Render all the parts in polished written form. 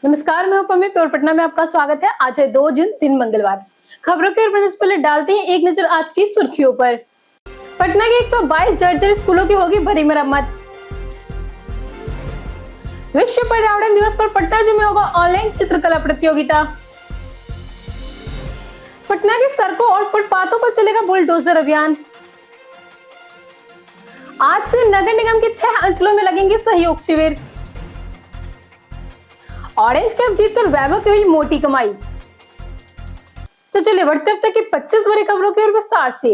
नमस्कार, मैं उपमी प्योर पटना में आपका स्वागत है। आज है 2 जून, दिन मंगलवार। खबरों के ऊपर से पहले डालते हैं एक नजर आज की सुर्खियों पर। पटना के 122 जर्जर स्कूलों की होगी भरी मरम्मत। विश्व पर्यावरण दिवस पर पटना जू में होगा ऑनलाइन चित्रकला प्रतियोगिता। पटना की सड़कों और फुटपाथों पर चलेगा बुलडोजर अभियान। आज से नगर निगम के 6 अंचलों में लगेंगे सहयोग शिविर। ऑरेंज कैप जीतकर वैभव की हुई मोटी कमाई। तो चलिए बढ़ते अब तक की 25 बड़ी खबरों की ओर विस्तार से।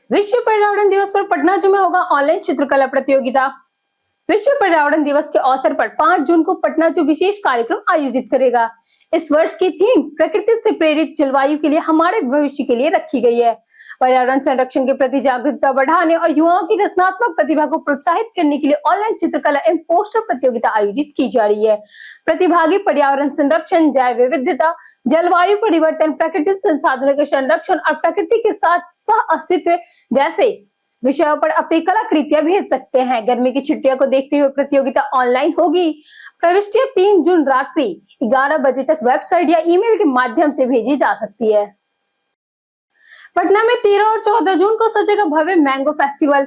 विश्व पर्यावरण दिवस पर पटना जू में होगा ऑनलाइन चित्रकला प्रतियोगिता। विश्व पर्यावरण दिवस के अवसर पर 5 जून को पटना जू विशेष कार्यक्रम आयोजित करेगा। इस वर्ष की थीम प्रकृति से प्रेरित जलवायु के लिए हमारे भविष्य के लिए रखी गई है। पर्यावरण संरक्षण के प्रति जागरूकता बढ़ाने और युवाओं की रचनात्मक प्रतिभा को प्रोत्साहित करने के लिए ऑनलाइन चित्रकला एवं पोस्टर प्रतियोगिता आयोजित की जा रही है। प्रतिभागी पर्यावरण संरक्षण, जैव विविधता, जलवायु परिवर्तन, प्राकृतिक संसाधनों के संरक्षण और प्रकृति के साथ सह अस्तित्व जैसे विषयों पर अपनी कलाकृतियां भेज सकते हैं। गर्मी की छुट्टियों को देखते हुए प्रतियोगिता ऑनलाइन होगी। प्रविष्टियां 3 जून रात्रि 11 बजे तक वेबसाइट या ईमेल के माध्यम से भेजी जा सकती है। पटना में 13 और 14 जून को सजेगा भव्य मैंगो फेस्टिवल।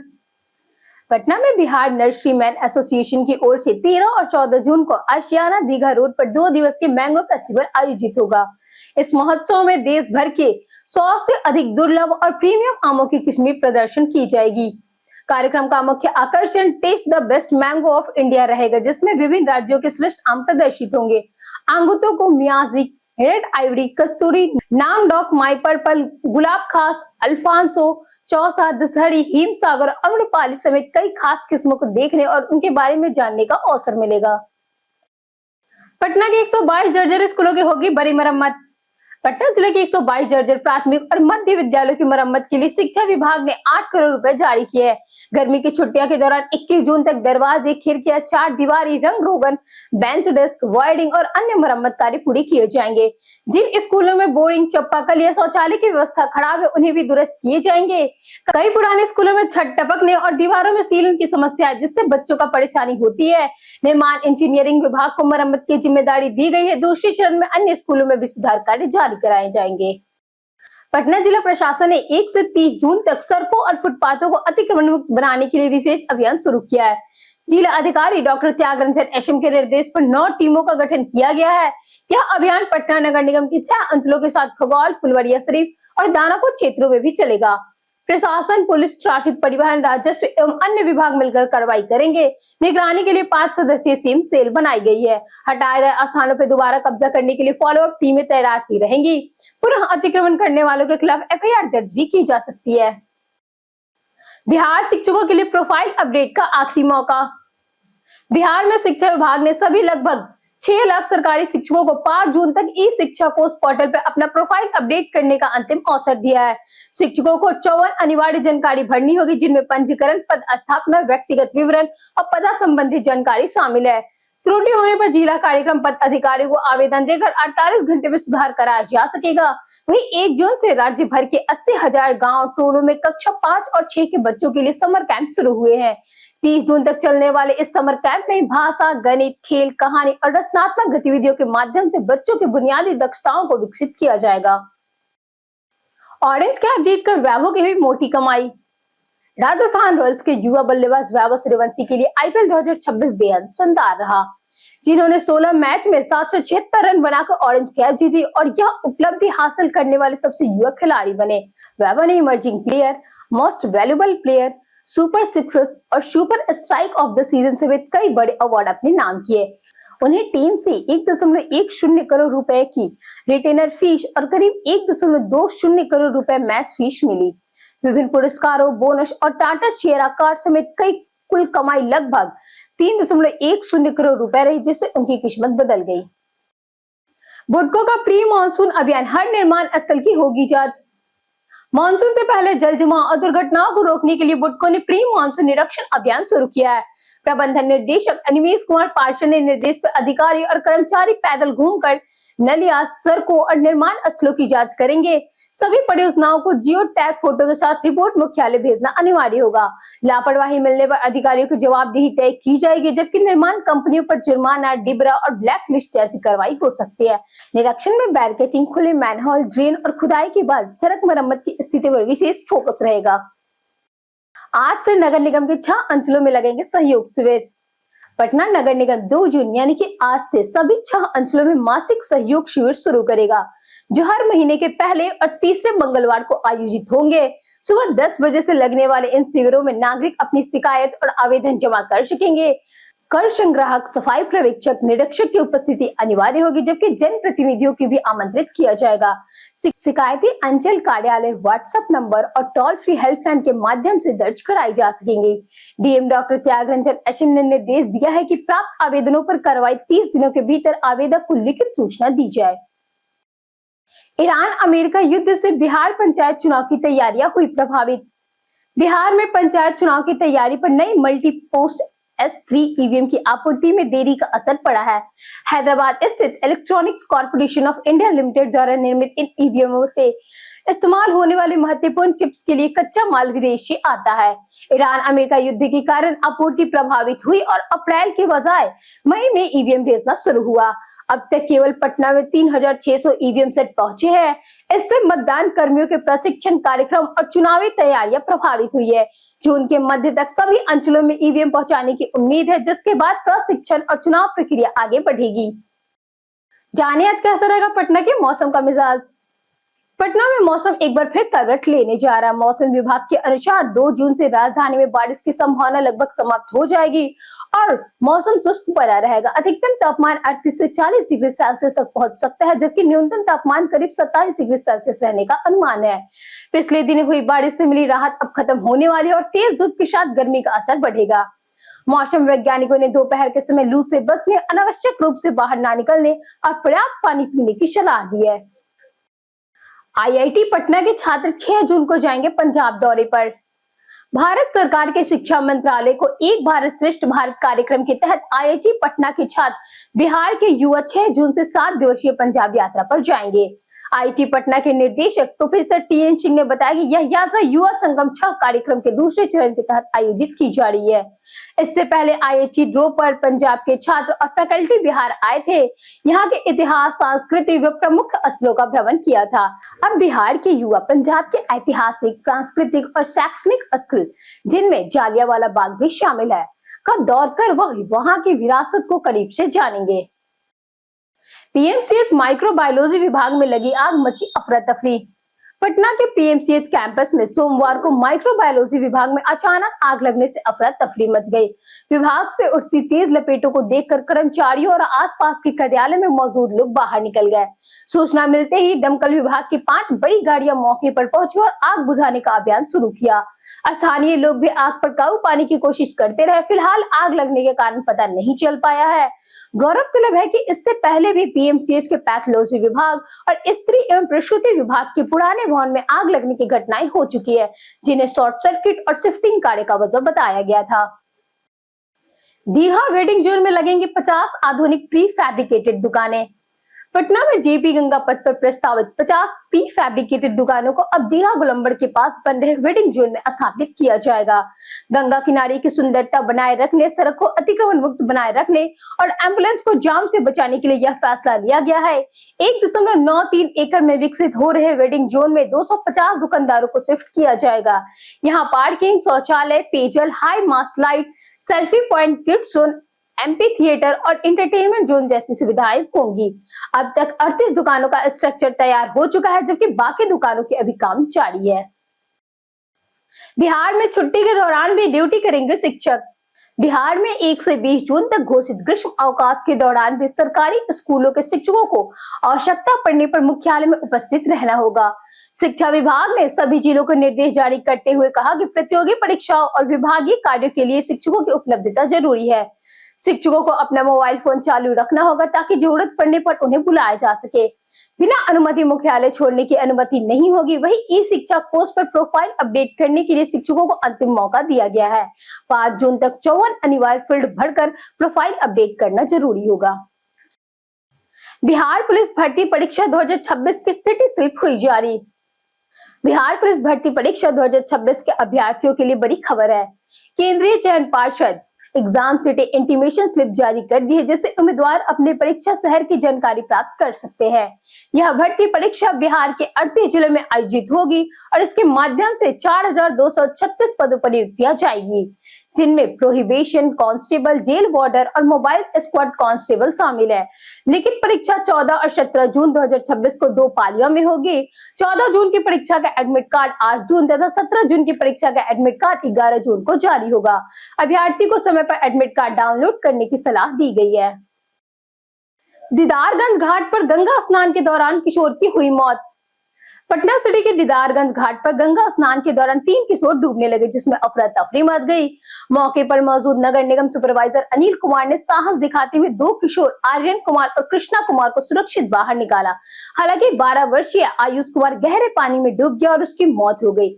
पटना में बिहार नर्सरी मैन एसोसिएशन की ओर से 13 और 14 जून को आशियाना दीघा रोड पर 2 दिवसीय मैंगो फेस्टिवल आयोजित होगा। इस महोत्सव में देश भर के 100 से अधिक दुर्लभ और प्रीमियम आमों की किस्में प्रदर्शन की जाएगी। कार्यक्रम का मुख्य आकर्षण taste the best mango of India रहेगा, जिसमें विभिन्न राज्यों के श्रेष्ठ आम प्रदर्शित होंगे। आंगूतों को मियाजी, रेड आइवरी, कस्तूरी, नामडॉक, माई पर्पल, गुलाब खास, अल्फांसो, चौसा, दशहरी, हिमसागर, अम्रपाली समेत कई खास किस्मों को देखने और उनके बारे में जानने का अवसर मिलेगा। पटना के 122 जर्जर स्कूलों की होगी बड़ी मरम्मत। पटना जिले के 122 जर्जर प्राथमिक और मध्य विद्यालयों की मरम्मत के लिए शिक्षा विभाग ने 8 करोड़ रुपए जारी किए हैं। गर्मी की छुट्टियों के दौरान 21 जून तक दरवाजे, खिड़कियां, 4 दीवारी, रंग रोगन, बेंच डेस्क, वायरिंग और अन्य मरम्मत कार्य पूरे किए जाएंगे। जिन स्कूलों में बोरिंग, चापाकल या शौचालय की व्यवस्था खराब है, उन्हें भी दुरुस्त किए जाएंगे। कई पुराने स्कूलों में छत टपकने और दीवारों में सीलन की समस्या है, जिससे बच्चों का परेशानी होती है। निर्माण इंजीनियरिंग विभाग को मरम्मत की जिम्मेदारी दी गई है। दूसरे चरण में अन्य स्कूलों में भी सुधार कार्य जारी कराए जाएंगे। पटना जिला प्रशासन ने 1 से 30 जून तक सड़कों और फुटपाथों को अतिक्रमण मुक्त बनाने के लिए विशेष अभियान शुरू किया है। जिला अधिकारी डॉक्टर त्यागरंजन एसएम के निर्देश पर 9 टीमों का गठन किया गया है। यह अभियान पटना नगर निगम के 6 अंचलों के साथ खगौल, फुलवारिया शरीफ और दानापुर क्षेत्रों में भी चलेगा। प्रशासन, पुलिस, ट्रैफिक, परिवहन, राजस्व एवं अन्य विभाग मिलकर कार्रवाई करेंगे। निगरानी के लिए 5 सदस्यीय टीम सेल बनाई गई है। हटाए गए स्थानों पर दोबारा कब्जा करने के लिए फॉलोअप टीमें तैनात की रहेंगी। पुनः अतिक्रमण करने वालों के खिलाफ एफआईआर दर्ज भी की जा सकती है। बिहार शिक्षकों के लिए प्रोफाइल अपडेट का आखिरी मौका। बिहार में शिक्षा विभाग ने सभी लगभग 6 लाख सरकारी शिक्षकों को 5 जून तक ई शिक्षा कोर्स पोर्टल पर अपना प्रोफाइल अपडेट करने का अंतिम अवसर दिया है। शिक्षकों को 54 अनिवार्य जानकारी भरनी होगी, जिनमें पंजीकरण, पद स्थापना, व्यक्तिगत विवरण और पद संबंधी जानकारी शामिल है। त्रुटि होने पर जिला कार्यक्रम पद अधिकारी को आवेदन देकर 48 घंटे में सुधार कराया जा सकेगा। वहीं 1 जून से राज्य भर के 80,000 गाँव टोलों में कक्षा 5 और 6 के बच्चों के लिए समर कैंप शुरू हुए हैं। 30 जून तक चलने वाले इस समर कैंप में भाषा, गणित, खेल, कहानी और रचनात्मक गतिविधियों के माध्यम से बच्चों की बुनियादी दक्षताओं को विकसित किया जाएगा। ऑरेंज कैप जीतकर वैभव की हुई मोटी कमाई। राजस्थान रॉयल्स के युवा बल्लेबाज वैभव सूर्यवंशी के लिए आईपीएल 2026 बेहद शानदार रहा, जिन्होंने 16 मैच में 776 रन बनाकर ऑरेंज कैप जीती और यह उपलब्धि हासिल करने वाले सबसे युवा खिलाड़ी बने। वैभव ने emerging player, most valuable player, super sixers और super strike of the season समेत कई बड़े अवार्ड अपने नाम किए। उन्हें टीम से 1.10 करोड़ रुपए की रिटेनर फीस और करीब 1.20 करोड़ रुपए मैच फीस मिली। विभिन्न पुरस्कारों, बोनस और टाटा शेयर कार्ड समेत कई कुल कमाई लगभग 3.10 करोड़ रुपए रही, जिससे उनकी किस्मत बदल गई। बुडको का प्री मानसून अभियान, हर निर्माण स्थल की होगी जांच। मानसून से पहले जल जमाव और दुर्घटनाओं को रोकने के लिए बुडको ने प्री मानसून निरीक्षण अभियान शुरू किया है। प्रबंधन निर्देशक अनिमेश कुमार पार्षद ने निर्देश पर अधिकारी और कर्मचारी पैदल घूमकर नलिया, सड़कों और निर्माण स्थलों की जांच करेंगे। सभी परियोजनाओं को जियो टैग फोटो के साथ रिपोर्ट मुख्यालय भेजना अनिवार्य होगा। लापरवाही मिलने पर अधिकारियों की जवाबदेही तय की जाएगी, जबकि निर्माण कंपनियों पर जुर्माना, डिबरा और ब्लैक लिस्ट जैसी कार्रवाई हो सकती है। निरीक्षण में बैरिकेडिंग, खुले मैनहोल, ड्रेन और खुदाई के बाद सड़क मरम्मत की स्थिति पर विशेष फोकस रहेगा। आज से नगर निगम के 6 अंचलों में लगेंगे सहयोग शिविर। पटना नगर निगम 2 जून यानी कि आज से सभी 6 अंचलों में मासिक सहयोग शिविर शुरू करेगा, जो हर महीने के पहले और तीसरे मंगलवार को आयोजित होंगे। सुबह 10 बजे से लगने वाले इन शिविरों में नागरिक अपनी शिकायत और आवेदन जमा कर सकेंगे। कर संग्राहक, सफाई पर्यवेक्षक, निरीक्षक की उपस्थिति अनिवार्य होगी, जबकि जनप्रतिनिधियों की भी आमंत्रित किया जाएगा। शिकायतें अंचल कार्यालय, व्हाट्सएप नंबर और टोल फ्री हेल्पलाइन के माध्यम से दर्ज कराई जा सकेंगी। डीएम डॉक्टर त्यागरंजन एसएम ने निर्देश दिया है कि प्राप्त आवेदनों पर कार्रवाई 30 दिनों के भीतर आवेदक को लिखित सूचना दी जाए। ईरान अमेरिका युद्ध से बिहार पंचायत चुनाव की तैयारियां हुई प्रभावित। बिहार में पंचायत चुनाव की तैयारी पर नई मल्टी पोस्ट S3 ईवीएम की आपूर्ति में देरी का असर पड़ा है। हैदराबाद स्थित electronics corporation of India limited द्वारा निर्मित इन ईवीएमओं से इस्तेमाल होने वाले महत्वपूर्ण चिप्स के लिए कच्चा माल विदेश से आता है। ईरान अमेरिका युद्ध के कारण आपूर्ति प्रभावित हुई और अप्रैल के बजाय मई में ईवीएम भेजना शुरू हुआ। अब तक केवल पटना में 3600 ईवीएम सेट पहुंचे हैं। इससे मतदान कर्मियों के प्रशिक्षण कार्यक्रम और चुनावी तैयारियां प्रभावित हुई है। जून के मध्य तक सभी अंचलों में ईवीएम पहुंचाने की उम्मीद है, जिसके बाद प्रशिक्षण और चुनाव प्रक्रिया आगे बढ़ेगी। जानिए आज कैसा रहेगा पटना के मौसम का मिजाज। पटना में मौसम एक बार फिर करवट लेने जा रहा है। मौसम विभाग के अनुसार 2 जून से राजधानी में बारिश की संभावना लगभग समाप्त हो जाएगी और मौसम शुष्क बना रहेगा। अधिकतम तापमान 38 से 40 डिग्री सेल्सियस तक पहुंच सकता है, जबकि न्यूनतम तापमान करीब 27 डिग्री सेल्सियस रहने का अनुमान है। पिछले दिन हुई बारिश से मिली राहत अब खत्म होने वाली है और तेज धूप के साथ गर्मी का असर बढ़ेगा। मौसम वैज्ञानिकों ने दोपहर के समय लू से बचने, अनावश्यक रूप से बाहर ना निकलने और पर्याप्त पानी पीने की सलाह दी है। आईआईटी पटना के छात्र 6 जून को जाएंगे पंजाब दौरे पर। भारत सरकार के शिक्षा मंत्रालय को एक भारत श्रेष्ठ भारत कार्यक्रम के तहत आईआईटी पटना के छात्र बिहार के युवा 6 जून से 7 दिवसीय पंजाब यात्रा पर जाएंगे। आईआईटी पटना के निदेशक प्रोफेसर टीएन सिंह ने बताया कि यह यात्रा युवा संगम 6 कार्यक्रम के दूसरे चरण के तहत आयोजित की जा रही है। इससे पहले आईआईटी ड्रो पर पंजाब के छात्र और फैकल्टी बिहार आए थे। यहाँ के इतिहास, सांस्कृतिक व प्रमुख स्थलों का भ्रमण किया था। अब बिहार के युवा पंजाब के ऐतिहासिक, सांस्कृतिक और शैक्षणिक स्थल, जिनमें जालियांवाला बाग भी शामिल है, का दौर कर वहाँ की विरासत को करीब से जानेंगे। पीएमसीएच माइक्रोबायोलॉजी विभाग में लगी आग, मची अफरा तफरी। पटना के पीएमसीएच कैंपस में सोमवार को माइक्रोबायोलॉजी विभाग में अचानक आग लगने से अफरा तफरी मच गई। विभाग से उठती तेज लपेटों को देखकर कर्मचारियों और आसपास के कार्यालय में मौजूद लोग बाहर निकल गए। सूचना मिलते ही दमकल विभाग की 5 बड़ी गाड़ियां मौके पर पहुंची और आग बुझाने का अभियान शुरू किया। स्थानीय लोग भी आग पर काबू पाने की कोशिश करते रहे। फिलहाल आग लगने के कारण पता नहीं चल पाया है। गौरतलब है कि इससे पहले भी पीएमसीएच के पैथोलॉजी विभाग और स्त्री एवं प्रसूति विभाग के पुराने भवन में आग लगने की घटनाएं हो चुकी है, जिन्हें शॉर्ट सर्किट और शिफ्टिंग कार्य का वजह बताया गया था। दीघा वेडिंग जोन में लगेंगे 50 आधुनिक प्री फैब्रिकेटेड दुकानें। पटना में जेपी गंगा पथ पर प्रस्तावित 50 प्री फैब्रिकेटेड दुकानों को अब दीघा गोलंबर के पास बन रहे वेडिंग जोन में स्थापित किया जाएगा। गंगा किनारे की सुंदरता बनाए रखने, सड़क को अतिक्रमण मुक्त बनाए रखने और एम्बुलेंस को जाम से बचाने के लिए यह फैसला लिया गया है। 1.93 एकड़ में विकसित हो रहे वेडिंग जोन में 250 दुकानदारों को शिफ्ट किया जाएगा। यहाँ पार्किंग, शौचालय, पेयजल, high mast light, selfie point, kids zone, MP theatre और एंटरटेनमेंट जोन जैसी सुविधाएं होंगी। अब तक 38 दुकानों का स्ट्रक्चर तैयार हो चुका है, जबकि बाकी दुकानों के अभी काम जारी है। बिहार में छुट्टी के दौरान भी ड्यूटी करेंगे शिक्षक। बिहार में 1 से 20 जून तक घोषित ग्रीष्म अवकाश के दौरान भी सरकारी स्कूलों के शिक्षकों को आवश्यकता पड़ने पर मुख्यालय में उपस्थित रहना होगा। शिक्षा विभाग ने सभी जिलों को निर्देश जारी करते हुए कहा कि प्रतियोगी परीक्षाओं और विभागीय कार्यों के लिए शिक्षकों की उपलब्धता जरूरी है। शिक्षकों को अपना मोबाइल फोन चालू रखना होगा ताकि जरूरत पड़ने पर उन्हें बुलाया जा सके। बिना अनुमति मुख्यालय छोड़ने की अनुमति नहीं होगी। वही ई शिक्षा कोर्स पर प्रोफाइल अपडेट करने के लिए शिक्षकों को अंतिम मौका दिया गया है। 5 जून तक 54 अनिवार्य फील्ड भरकर प्रोफाइल अपडेट करना जरूरी होगा। बिहार पुलिस भर्ती परीक्षा 2026 की सिटी स्लिप हुई जारी। बिहार पुलिस भर्ती परीक्षा 2026 के अभ्यर्थियों के लिए बड़ी खबर है। केंद्रीय चयन पार्षद एग्जाम सिटी इंटीमेशन स्लिप जारी कर दी है, जिससे उम्मीदवार अपने परीक्षा शहर की जानकारी प्राप्त कर सकते हैं। यह भर्ती परीक्षा बिहार के 38 जिलों में आयोजित होगी और इसके माध्यम से 4236 पदों पर नियुक्तियां जाएगी, जिनमें प्रोहिबिशन कांस्टेबल, जेल वार्डर और मोबाइल स्क्वाड कांस्टेबल शामिल है। लिखित परीक्षा 14 और 17 जून 2026 को 2 पालियों में होगी। 14 जून की परीक्षा का एडमिट कार्ड 8 जून तथा 17 जून की परीक्षा का एडमिट कार्ड 11 जून को जारी होगा। अभ्यर्थी को समय पर एडमिट कार्ड डाउनलोड करने की सलाह दी गई है। दीदारगंज घाट पर गंगा स्नान के दौरान किशोर की हुई मौत। पटना सिटी के दीदारगंज घाट पर गंगा स्नान के दौरान 3 किशोर डूबने लगे, जिसमें अफरा तफरी मच गई। मौके पर मौजूद नगर निगम सुपरवाइजर अनिल कुमार ने साहस दिखाते हुए 2 किशोर आर्यन कुमार और कृष्णा कुमार को सुरक्षित बाहर निकाला। हालांकि 12 वर्षीय आयुष कुमार गहरे पानी में डूब गया और उसकी मौत हो गई।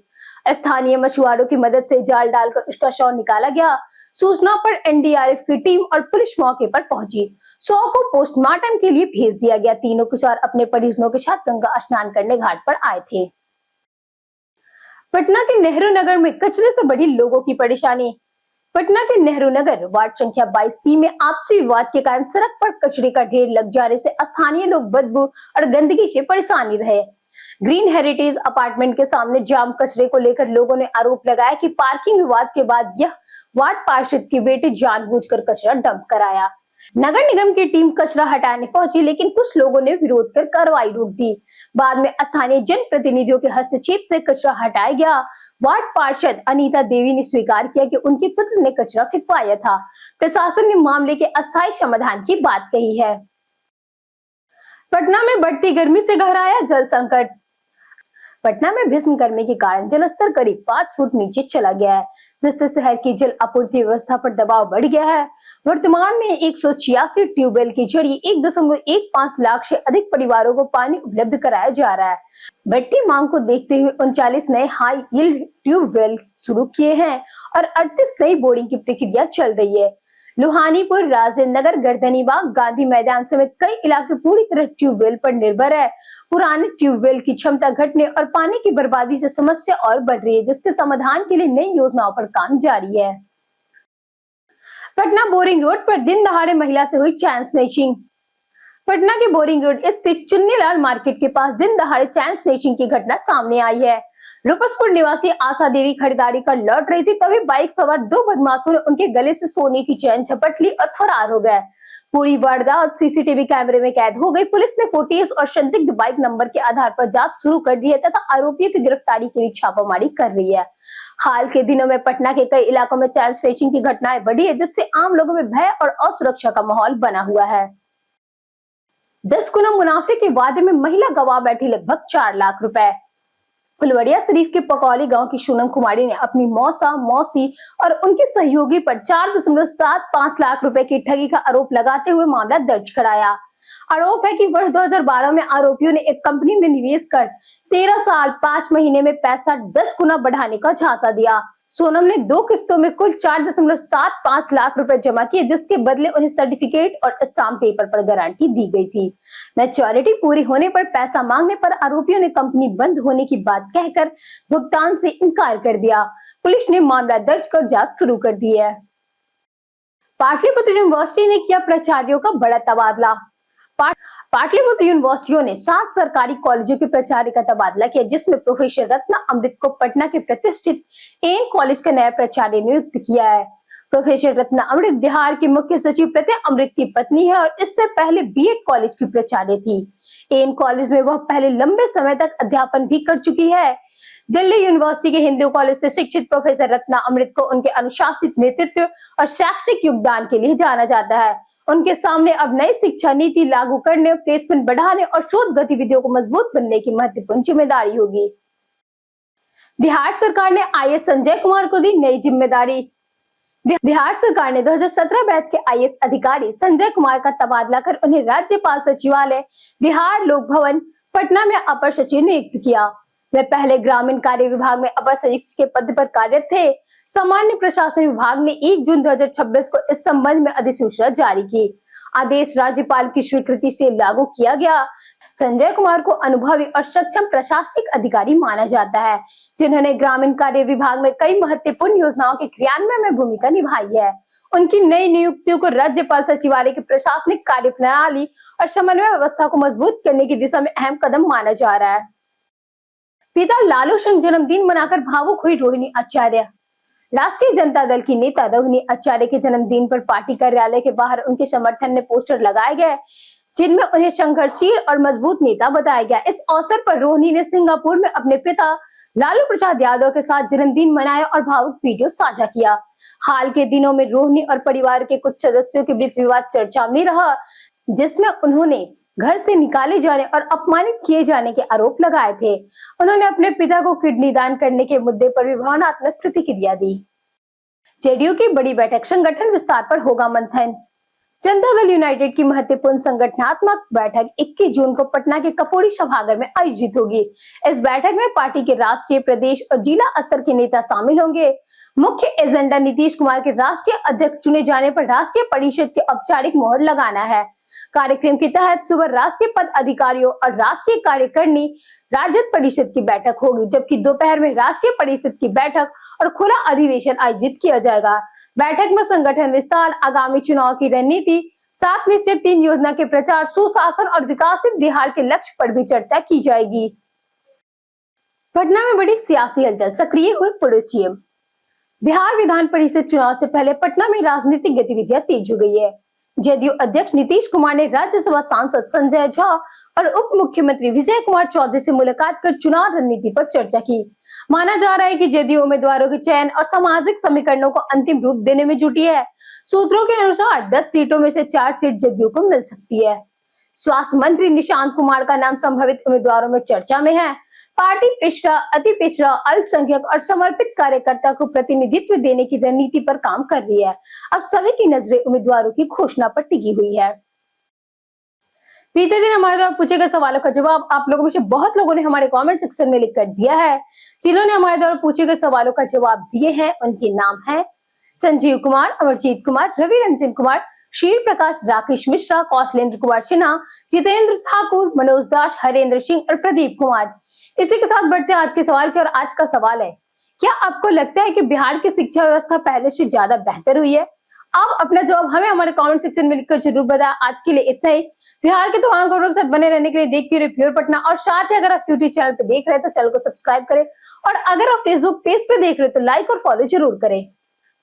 स्थानीय मछुआरों की मदद से जाल डालकर उसका शव निकाला गया। सूचना पर एनडीआरएफ की टीम और पुलिस मौके पर पहुंची। शव को पोस्टमार्टम के लिए भेज दिया गया। तीनों किशोर अपने परिजनों के साथ गंगा स्नान करने घाट पर आए थे। पटना के नेहरू नगर में कचरे से बढ़ी लोगों की परेशानी। पटना के नेहरू नगर वार्ड संख्या 22C में आपसी विवाद के कारण सड़क पर कचरे का ढेर लग जाने से स्थानीय लोग बदबू और गंदगी से परेशानी रहे। ग्रीन हेरिटेज अपार्टमेंट के सामने जाम कचरे को लेकर लोगों ने आरोप लगाया कि पार्किंग विवाद के बाद यह वार्ड पार्षद की बेटी जानबूझकर कचरा डंप कराया। नगर निगम की टीम कचरा हटाने पहुंची, लेकिन कुछ लोगों ने विरोध कर कार्रवाई रोक दी। बाद में स्थानीय जनप्रतिनिधियों के हस्तक्षेप से कचरा हटाया गया। वार्ड पार्षद अनीता देवी ने स्वीकार किया कि उनके पुत्र ने कचरा फेंकवाया था। प्रशासन ने मामले के अस्थायी समाधान की बात कही है। पटना में बढ़ती गर्मी से गहराया जल संकट। पटना में भीषण गर्मी के कारण जलस्तर करीब 5 फुट नीचे चला गया है, जिससे शहर की जल आपूर्ति व्यवस्था पर दबाव बढ़ गया है। वर्तमान में 186 ट्यूबवेल के जरिए 1.15 लाख से अधिक परिवारों को पानी उपलब्ध कराया जा रहा है। बढ़ती मांग को देखते हुए 39 नए हाई यील्ड ट्यूबवेल शुरू किए हैं और 38 नई बोरिंग की प्रक्रिया चल रही है। लोहानीपुर, राजेंद्र नगर, गर्दनीबाग, गांधी मैदान समेत कई इलाके पूरी तरह ट्यूबवेल पर निर्भर है। पुराने ट्यूबवेल की क्षमता घटने और पानी की बर्बादी से समस्या और बढ़ रही है, जिसके समाधान के लिए नई योजनाओं पर काम जारी है। पटना बोरिंग रोड पर दिन दहाड़े महिला से हुई चैन स्नैचिंग। पटना के बोरिंग रोड स्थित चुन्नीलाल मार्केट के पास दिन दहाड़े चैन स्नैचिंग की घटना सामने आई है। रूपसपुर निवासी आशा देवी खरीदारी कर लौट रही थी, तभी बाइक सवार 2 बदमाशों ने उनके गले से सोने की चैन झपट ली और फरार हो गए। पूरी वारदात सीसीटीवी कैमरे में कैद हो गई। पुलिस ने फुटेज और संदिग्ध बाइक नंबर के आधार पर जांच शुरू कर दी है तथा आरोपियों की गिरफ्तारी के लिए छापामारी कर रही है। हाल के दिनों में पटना के कई इलाकों में चैन स्नैचिंग की घटनाएं बढ़ी है, जिससे आम लोगों में भय और असुरक्षा का माहौल बना हुआ है। 10 गुना मुनाफे के वादे में महिला गंवा बैठी लगभग 4 लाख रुपए। फुलवड़िया शरीफ के पकौली गांव की सोनम कुमारी ने अपनी मौसा, मौसी और उनके सहयोगी पर 4.75 लाख रुपए की ठगी का आरोप लगाते हुए मामला दर्ज कराया। आरोप है कि वर्ष 2012 में आरोपियों ने एक कंपनी में निवेश कर 13 साल 5 महीने में पैसा 10 गुना बढ़ाने का झांसा दिया। सोनम ने 2 किस्तों में कुल 4.75 लाख रुपए जमा किए, जिसके बदले उन्हें सर्टिफिकेट और स्टाम्प पेपर पर गारंटी दी गई थी। मैच्योरिटी पूरी होने पर पैसा मांगने पर आरोपियों ने कंपनी बंद होने की बात कहकर भुगतान से इनकार कर दिया। पुलिस ने मामला दर्ज कर जांच शुरू कर दी है। पाटलिपुत्र यूनिवर्सिटी ने किया प्राचार्यों का बड़ा तबादला। पाटलिपुत्र यूनिवर्सिटियों ने 7 सरकारी कॉलेजों के प्राचार्य का तबादला किया, जिसमें प्रोफेसर रत्ना अमृत को पटना के प्रतिष्ठित एन कॉलेज का नया प्राचार्य नियुक्त किया है। प्रोफेसर रत्ना अमृत बिहार के मुख्य सचिव प्रत्यय अमृत की पत्नी है और इससे पहले बीएड कॉलेज की प्राचार्य थी। एन कॉलेज में वह पहले लंबे समय तक अध्यापन भी कर चुकी है। दिल्ली यूनिवर्सिटी के हिंदू कॉलेज से शिक्षित प्रोफेसर रत्ना अमृत को उनके अनुशासित नेतृत्व और शैक्षणिक योगदान के लिए जाना जाता है। उनके सामने अब नई शिक्षा नीति लागू करने, प्लेसमेंट बढ़ाने और शोध गतिविधियों को मजबूत बनने की महत्वपूर्ण जिम्मेदारी होगी। बिहार सरकार ने आईएएस संजय कुमार को दी नई जिम्मेदारी। बिहार सरकार ने 2017 बैच के आईएएस अधिकारी संजय कुमार का तबादला कर उन्हें राज्यपाल सचिवालय बिहार लोक भवन पटना में अपर सचिव नियुक्त किया। वे पहले ग्रामीण कार्य विभाग में अपर संयुक्त के पद पर कार्यरत थे। सामान्य प्रशासन विभाग ने 1 जून 2026 को इस संबंध में अधिसूचना जारी की। आदेश राज्यपाल की स्वीकृति से लागू किया गया। संजय कुमार को अनुभवी और सक्षम प्रशासनिक अधिकारी माना जाता है, जिन्होंने ग्रामीण कार्य विभाग में कई महत्वपूर्ण योजनाओं के क्रियान्वयन में भूमिका निभाई है। उनकी नई नियुक्तियों को राज्यपाल सचिवालय की प्रशासनिक कार्य प्रणाली और समन्वय व्यवस्था को मजबूत करने की दिशा में अहम कदम माना जा रहा है। पिता लालू संग जन्मदिन मनाकर भावुक हुई रोहिणी आचार्य। राष्ट्रीय जनता दल की नेता रोहिणी आचार्य के जन्मदिन पर पार्टी कार्यालय के बाहर उनके समर्थन में पोस्टर लगाए गए, जिनमें उन्हें संघर्षशील और मजबूत नेता बताया गया। इस अवसर पर रोहिणी ने सिंगापुर में अपने पिता लालू प्रसाद यादव के साथ जन्मदिन मनाया और भावुक वीडियो साझा किया। हाल के दिनों में रोहिणी और परिवार के कुछ सदस्यों के बीच विवाद चर्चा में रहा, जिसमें उन्होंने घर से निकाले जाने और अपमानित किए जाने के आरोप लगाए थे। उन्होंने अपने पिता को किडनी दान करने के मुद्दे पर भी भावनात्मक प्रतिक्रिया दी। जेडीयू की बड़ी बैठक, संगठन विस्तार पर होगा मंथन। जनता दल यूनाइटेड की महत्वपूर्ण संगठनात्मक बैठक 21 जून को पटना के कपूरी सभागार में आयोजित होगी। इस बैठक में पार्टी के राष्ट्रीय, प्रदेश और जिला स्तर के नेता शामिल होंगे। मुख्य एजेंडा नीतीश कुमार के राष्ट्रीय अध्यक्ष चुने जाने पर राष्ट्रीय परिषद की औपचारिक मोहर लगाना है। कार्यक्रम के तहत सुबह राष्ट्रीय पद अधिकारियों और राष्ट्रीय कार्यकारिणी राजद परिषद की बैठक होगी, जबकि दोपहर में राष्ट्रीय परिषद की बैठक और खुला अधिवेशन आयोजित किया जाएगा। बैठक में संगठन विस्तार, आगामी चुनाव की रणनीति, 7 निश्चय 3 योजना के प्रचार, सुशासन और विकसित बिहार के लक्ष्य पर भी चर्चा की जाएगी। पटना में बड़ी सियासी हलचल, सक्रिय हुए पूर्व सीएम। बिहार विधान परिषद चुनाव से पहले पटना में राजनीतिक गतिविधियां तेज हो गई है। जदयू अध्यक्ष नीतीश कुमार ने राज्यसभा सांसद संजय झा और उप मुख्यमंत्री विजय कुमार चौधरी से मुलाकात कर चुनाव रणनीति पर चर्चा की। माना जा रहा है कि जदयू उम्मीदवारों के चयन और सामाजिक समीकरणों को अंतिम रूप देने में जुटी है। सूत्रों के अनुसार 10 सीटों में से 4 सीट जदयू को मिल सकती है। स्वास्थ्य मंत्री निशांत कुमार का नाम संभावित उम्मीदवारों में चर्चा में है। पार्टी पिछड़ा, अति पिछड़ा, अल्पसंख्यक और समर्पित कार्यकर्ता को प्रतिनिधित्व देने की रणनीति पर काम कर रही है। अब सभी की नजरें उम्मीदवारों की घोषणा पर टिकी हुई है। बीते दिन हमारे द्वारा पूछे गए सवालों का जवाब आप लोगों में से बहुत लोगों ने हमारे कमेंट सेक्शन में लिखकर दिया है। जिन्होंने हमारे द्वारा पूछे गए सवालों का जवाब दिए हैं, उनके नाम है संजीव कुमार, अमरजीत कुमार, रवि रंजन कुमार, शील प्रकाश, राकेश मिश्रा, कौशलेंद्र कुमार सिन्हा, जितेंद्र ठाकुर, मनोज दास, हरेंद्र सिंह और प्रदीप कुमार। इसी के साथ बढ़ते हैं आज के सवाल की ओर। आज का सवाल है, क्या आपको लगता है कि बिहार की शिक्षा व्यवस्था पहले से ज्यादा बेहतर हुई है? आप अपना जवाब हमें हमारे कमेंट सेक्शन में लिखकर जरूर बताएं। आज के लिए इतना ही। बिहार के तमाम खबरों के साथ बने रहने के लिए देखते रहिए प्योर पटना, और साथ ही अगर आप यूट्यूब चैनल पे देख रहे हैं तो चैनल को सब्सक्राइब करें, और अगर आप फेसबुक पेज पे देख रहे हैं तो लाइक और फॉलो जरूर करें।